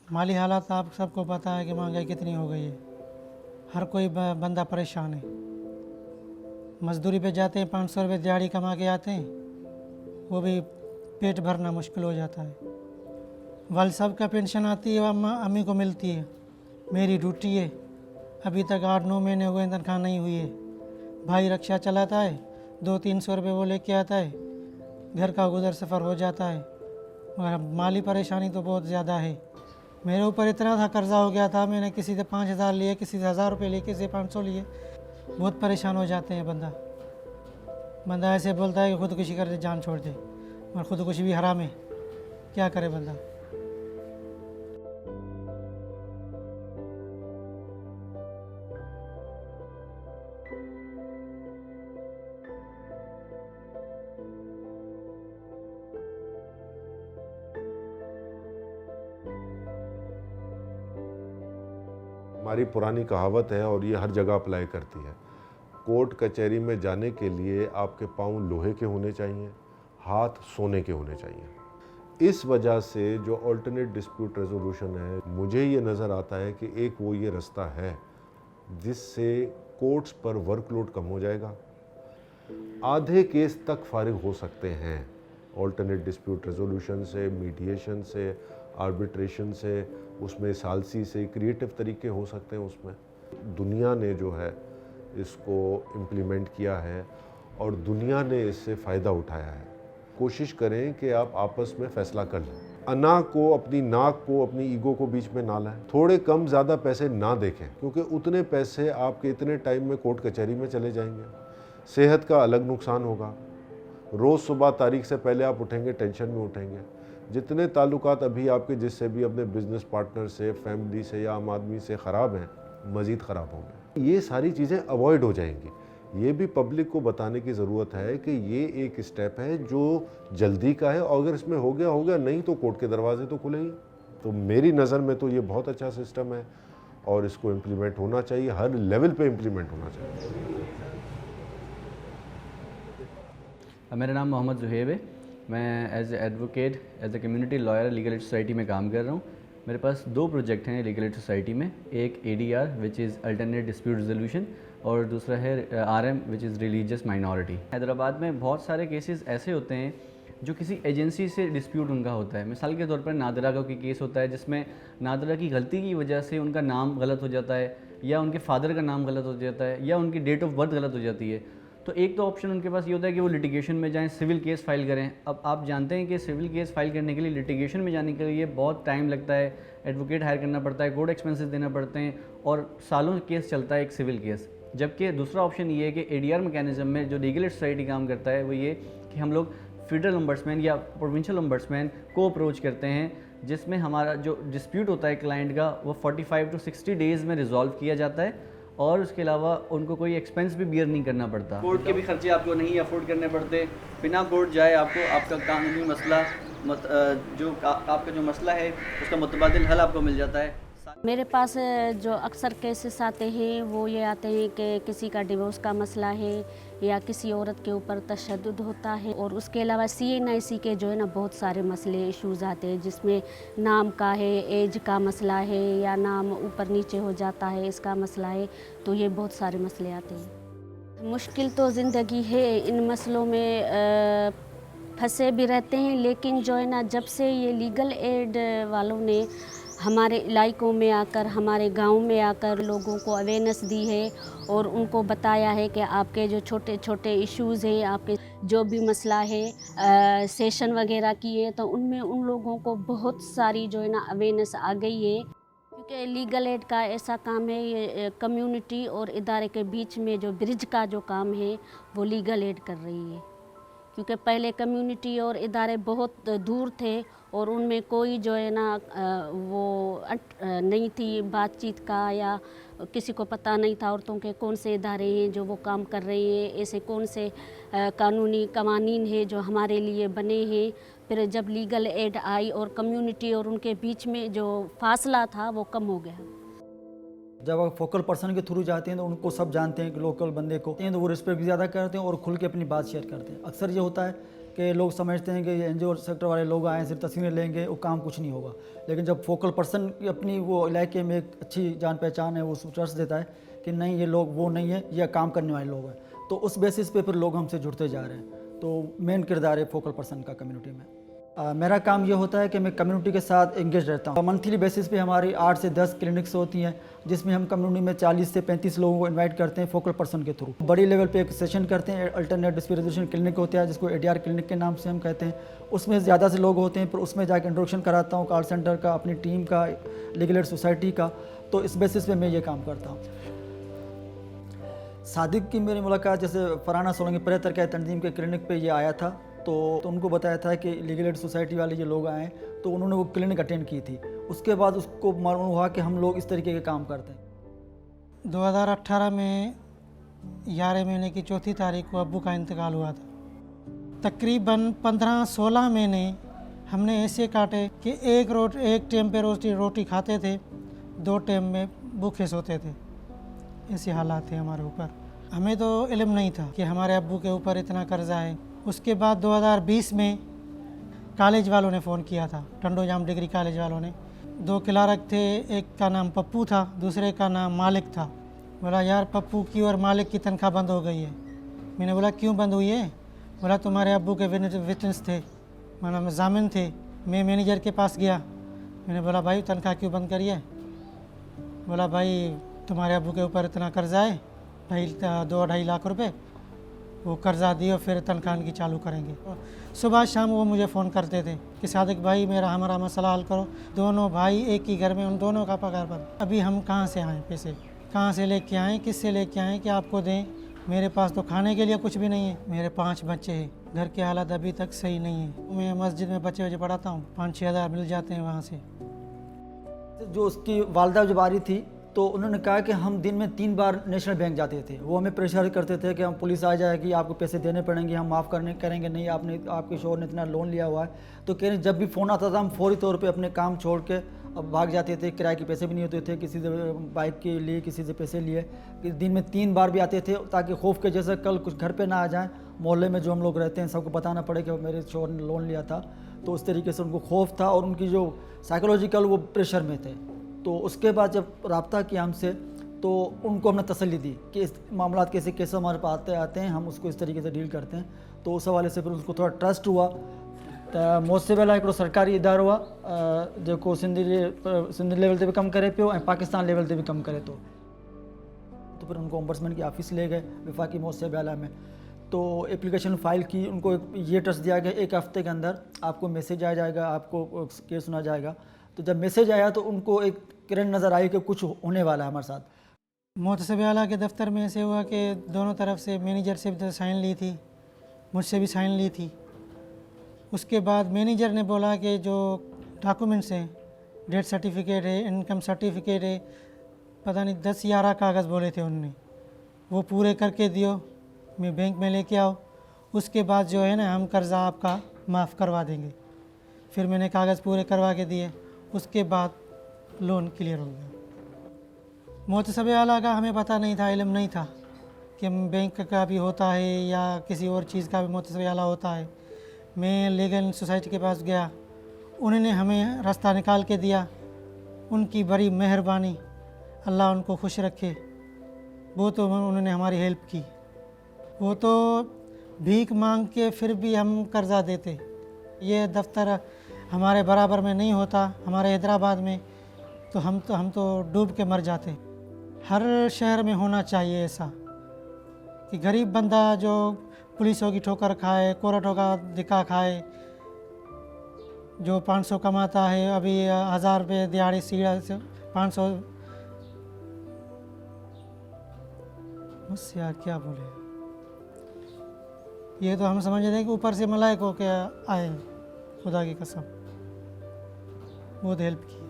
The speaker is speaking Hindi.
माली हालात आप सबको पता है कि महंगाई कितनी हो गई है। हर कोई बंदा परेशान है। मजदूरी पे जाते हैं, 500 रुपये दिहाड़ी कमा के आते हैं, वो भी पेट भरना मुश्किल हो जाता है। वाल साहब का पेंशन आती है, अम्मी को मिलती है। मेरी ड्यूटी है, अभी तक 8-9 महीने हुए तनख्वाह नहीं हुई है। भाई रिक्शा चलाता है, 200-300 रुपये वो लेके आता है, घर का गुजर सफ़र हो जाता है। मगर माली परेशानी तो बहुत ज़्यादा है। मेरे ऊपर इतना था कर्ज़ा हो गया था, मैंने किसी से 5,000 लिए, किसी से 1,000 रुपये लिए, किसी से 500 लिए। बहुत परेशान हो जाते हैं। बंदा ऐसे बोलता है कि खुदकुशी कर दे, जान छोड़ दे, मगर खुदकुशी भी हराम है, क्या करे बंदा। हमारी पुरानी कहावत है और ये हर जगह अप्लाई करती है। कोर्ट कचहरी में जाने के लिए आपके पाँव लोहे के होने चाहिए, हाथ सोने के होने चाहिए। इस वजह से जो अल्टरनेट डिस्प्यूट रेजोल्यूशन है, मुझे ये नज़र आता है कि एक वो ये रास्ता है जिससे कोर्ट्स पर वर्कलोड कम हो जाएगा। आधे केस तक फारिग हो सकते हैं अल्टरनेट डिस्प्यूट रेजोल्यूशन से, मीडिएशन से, आर्बिट्रेशन से, उसमें सालसी से, क्रिएटिव तरीके हो सकते हैं। उसमें दुनिया ने जो है इसको इम्प्लीमेंट किया है और दुनिया ने इससे फ़ायदा उठाया है। कोशिश करें कि आप आपस में फ़ैसला कर लें, अना को, अपनी नाक को, अपनी ईगो को बीच में ना लाएं। थोड़े कम ज़्यादा पैसे ना देखें, क्योंकि उतने पैसे आपके इतने टाइम में कोर्ट कचहरी में चले जाएंगे। सेहत का अलग नुकसान होगा। रोज़ सुबह तारीख से पहले आप उठेंगे, टेंशन में उठेंगे। जितने ताल्लुकात अभी आपके जिससे भी, अपने बिजनेस पार्टनर से, फैमिली से या आम आदमी से ख़राब हैं, मज़ीद ख़राब होंगे। ये सारी चीज़ें अवॉइड हो जाएंगी। ये भी पब्लिक को बताने की ज़रूरत है कि ये एक स्टेप है जो जल्दी का है, और अगर इसमें हो गया, नहीं तो कोर्ट के दरवाजे तो खुले ही। तो मेरी नज़र में तो ये बहुत अच्छा सिस्टम है और इसको इम्प्लीमेंट होना चाहिए, हर लेवल पे इम्प्लीमेंट होना चाहिए। मेरा नाम मोहम्मद ज़ुहैब है। मैं as advocate, as a community lawyer legal aid society में काम कर रहा हूँ। मेरे पास 2 प्रोजेक्ट हैं लीगल एड सोसाइटी में। एक ADR which is alternate dispute resolution, और दूसरा है RM which is religious minority. Hyderabad में बहुत सारे केसेस ऐसे होते हैं जो किसी एजेंसी से डिस्प्यूट उनका होता है। मिसाल के तौर पर नादरा का कोई केस होता है जिसमें नादरा की गलती की वजह से उनका नाम गलत हो जाता है, या उनके फादर का नाम गलत हो जाता है, या उनकी डेट ऑफ बर्थ गलत हो जाती है। तो एक तो ऑप्शन उनके पास ये होता है कि वो लिटिगेशन में जाएं, सिविल केस फाइल करें। अब आप जानते हैं कि सिविल केस फाइल करने के लिए, लिटिगेशन में जाने के लिए बहुत टाइम लगता है, एडवोकेट हायर करना पड़ता है, कोर्ट एक्सपेंसेस देना पड़ते हैं, और सालों केस चलता है एक सिविल केस। जबकि दूसरा ऑप्शन ये है कि ADR मैकेनिज्म में जो लीगल एड सोसाइटी काम करता है वो ये कि हम लोग फेडरल ओम्बड्समैन या प्रोविंशियल ओम्बड्समैन को अप्रोच करते हैं, जिसमें हमारा जो डिस्प्यूट होता है क्लाइंट का वो 45 to 60 डेज़ में रिजॉल्व किया जाता है, और उसके अलावा उनको कोई एक्सपेंस भी बियर नहीं करना पड़ता। कोर्ट के भी खर्चे आपको नहीं अफोर्ड करने पड़ते। बिना कोर्ट जाए आपको आपका कानूनी मसला आपका जो मसला है उसका मुतबादिल हल आपको मिल जाता है। मेरे पास जो अक्सर केसेस आते हैं वो ये आते हैं कि किसी का डिवोर्स का मसला है, या किसी औरत के ऊपर तशद्दुद होता है, और उसके अलावा CNIC के जो है ना बहुत सारे मसले इश्यूज़ आते हैं, जिसमें नाम का है, एज का मसला है, या नाम ऊपर नीचे हो जाता है, इसका मसला है। तो ये बहुत सारे मसले आते हैं। मुश्किल तो ज़िंदगी है, इन मसलों में फंसे भी रहते हैं, लेकिन जो है ना जब से ये लीगल एड वालों ने हमारे इलाकों में आकर, हमारे गांव में आकर लोगों को अवेयरनेस दी है और उनको बताया है कि आपके जो छोटे छोटे इश्यूज़ हैं, आपके जो भी मसला है, सेशन वगैरह किए, तो उनमें उन लोगों को बहुत सारी जो है ना अवेयरनेस आ गई है। क्योंकि लीगल एड का ऐसा काम है, ये कम्युनिटी और इदारे के बीच में जो ब्रिज का जो काम है वो लीगल एड कर रही है। क्योंकि पहले कम्युनिटी और इदारे बहुत दूर थे और उनमें कोई जो है ना वो नहीं थी बातचीत का, या किसी को पता नहीं था औरतों के कौन से इदारे हैं जो वो काम कर रहे हैं, ऐसे कौन से कानूनी कवानीन हैं जो हमारे लिए बने हैं। फिर जब लीगल एड आई और कम्युनिटी और उनके बीच में जो फासला था वो कम हो गया। जब आप फोकल पर्सन के थ्रू जाते हैं तो उनको सब जानते हैं कि लोकल बंदे को, तो वो रिस्पेक्ट ज़्यादा करते हैं और खुल के अपनी बात शेयर करते हैं। अक्सर ये होता है कि लोग समझते हैं कि ये एनजीओ सेक्टर वाले लोग आए सिर्फ तस्वीरें लेंगे, वो काम कुछ नहीं होगा। लेकिन जब फोकल पर्सन की अपनी वो इलाके में एक अच्छी जान पहचान है, वो ट्रस्ट देता है कि नहीं ये लोग वो नहीं है, ये काम करने वाले लोग हैं, तो उस बेसिस पे फिर लोग हमसे जुड़ते जा रहे हैं। तो मेन किरदार है फोकल पर्सन का कम्युनिटी में। मेरा काम ये होता है कि मैं कम्युनिटी के साथ एंगेज रहता हूँ। मंथली बेसिस पे हमारी 8 से 10 क्लिनिक्स होती हैं, जिसमें हम कम्युनिटी में 40 से 35 लोगों को इनवाइट करते हैं फोकल पर्सन के थ्रू। बड़ी लेवल पे एक सेशन करते हैं, अल्टरनेट डिस्प्यूट रेजोल्यूशन क्लिनिक होता है जिसको ADR क्लिनिक के नाम से हम कहते हैं। उसमें ज़्यादा से लोग होते हैं, फिर उसमें जाकर इंट्रोडक्शन कराता हूँ कॉल सेंटर का, अपनी टीम का, लीगल एड सोसाइटी का। तो इस बेसिस पे मैं ये काम करता हूँ। सादिक की मेरी मुलाकात जैसे फराना सोलंगी परेतर के तंजीम के क्लिनिक पे ये आया था, तो उनको बताया था कि लीगल एड सोसाइटी वाले ये लोग आए, तो उन्होंने वो क्लिनिक अटेंड की थी। उसके बाद उसको मालूम हुआ कि हम लोग इस तरीके के काम करते हैं। 2018 में 11 महीने की 4 तारीख को अब्बू का इंतकाल हुआ था। तकरीबन 15-16 महीने हमने ऐसे काटे कि एक टाइम पे रोटी खाते थे, 2 टाइम में भूखे सोते थे। ऐसे हालात थे हमारे ऊपर। हमें तो इल्म नहीं था कि हमारे अब्बू के ऊपर इतना कर्जा है। उसके बाद 2020 में कॉलेज वालों ने फ़ोन किया था, टंडो जाम डिग्री कॉलेज वालों ने। 2 क्लार्क थे, एक का नाम पप्पू था, दूसरे का नाम मालिक था। बोला यार पप्पू की और मालिक की तनख्वाह बंद हो गई है। मैंने बोला क्यों बंद हुई है? बोला तुम्हारे अब्बू के विटनेस थे, माना जामिन थे। मैं मैनेजर के पास गया, मैंने बोला भाई तनख्वाह क्यों बंद करी है? बोला भाई तुम्हारे अब्बू के ऊपर इतना कर्जा है, 2-2.5 लाख रुपए, वो कर्जा दिए फिर तनख्वाह की चालू करेंगे। सुबह शाम वो मुझे फ़ोन करते थे कि सादिक भाई हमारा मसला हल करो। दोनों भाई एक ही घर में, उन दोनों का पगार बंद। अभी हम कहाँ से आएँ पैसे, कहाँ से लेके आएँ, किससे लेके आएँ कि आपको दें? मेरे पास तो खाने के लिए कुछ भी नहीं है। मेरे 5 बच्चे हैं, घर की हालत अभी तक सही नहीं है। मैं मस्जिद में बच्चे पढ़ाता हूँ, 5-6 हज़ार मिल जाते हैं वहाँ से। जो उसकी वालदा जब आ रही थी तो उन्होंने कहा कि हम दिन में 3 बार नेशनल बैंक जाते थे। वो हमें प्रेशर करते थे कि हम पुलिस आ जाएगी, आपको पैसे देने पड़ेंगे, हम माफ़ करेंगे नहीं, आपके शोहर ने इतना लोन लिया हुआ है। तो कह रहे जब भी फ़ोन आता था हम फौरी तौर पे अपने काम छोड़ के अब भाग जाते थे। किराए के पैसे भी नहीं होते थे, किसी से बाइक के लिए किसी से पैसे लिए। दिन में 3 बार भी आते थे ताकि खौफ के जैसे कल कुछ घर पर ना आ जाए, मोहल्ले में जो हम लोग रहते हैं सबको बताना पड़े कि मेरे शोहर ने लोन लिया था। तो उस तरीके से उनको खौफ था और उनकी जो साइकोलॉजिकल वो प्रेशर में थे। तो उसके बाद जब रब्ता किया हमसे तो उनको हमने तसल्ली दी कि इस मामला कैसे कैसे हमारे पास आते हैं, हम उसको इस तरीके से डील करते हैं। तो उस हवाले से फिर उसको थोड़ा ट्रस्ट हुआ। तो मुझसे पहला एक सरकारी इदारो हुआ जो सिंधी लेवल ते भी कम करे पियो ऐं पाकिस्तान लेवल ते भी कम करे। तो फिर उनको ओम्बड्समैन की ऑफिस ले गए विफाकी मुझसे पहला में। तो एप्लीकेशन फ़ाइल की, उनको ये ट्रस्ट दिया गया 1 हफ़्ते के अंदर आपको मैसेज आ जाएगा, आपको केस सुना जाएगा। तो जब मैसेज आया तो उनको एक किरण नज़र आई कि कुछ होने वाला है हमारे साथ। मोहतसिब आला के दफ्तर में ऐसे हुआ कि दोनों तरफ से मैनेजर से भी साइन ली थी, मुझसे भी साइन ली थी। उसके बाद मैनेजर ने बोला कि जो डॉक्यूमेंट्स हैं, डेथ सर्टिफिकेट है, इनकम सर्टिफिकेट है, पता नहीं 10-11 कागज़ बोले थे उनने, वो पूरे करके दियो, मैं बैंक में लेके आओ, उसके बाद जो है ना हम कर्ज़ा आपका माफ़ करवा देंगे। फिर मैंने कागज़ पूरे करवा के दिए, उसके बाद लोन क्लियर हो गया। मोहतसिब आला का हमें पता नहीं था, इल्म नहीं था कि बैंक का भी होता है या किसी और चीज़ का भी मोहतसिब आला होता है। मैं लीगल सोसाइटी के पास गया, उन्होंने हमें रास्ता निकाल के दिया। उनकी बड़ी मेहरबानी, अल्लाह उनको खुश रखे। वो तो उन्होंने हमारी हेल्प की। वो तो भीख मांग के फिर भी हम कर्ज़ा देते। ये दफ्तर हमारे बराबर में नहीं होता हमारे हैदराबाद में, तो हम तो डूब के मर जाते। हर शहर में होना चाहिए ऐसा कि गरीब बंदा जो पुलिसों की ठोकर खाए, कोर्टों का धिक्का खाए, जो 500 कमाता है, अभी 1000 रुपये दिहाड़ी सीढ़ा से 500, बस यार क्या बोले। ये तो हम समझ रहे हैं कि ऊपर से मलाइक होके आए, खुदा की कसम बहुत हेल्प की।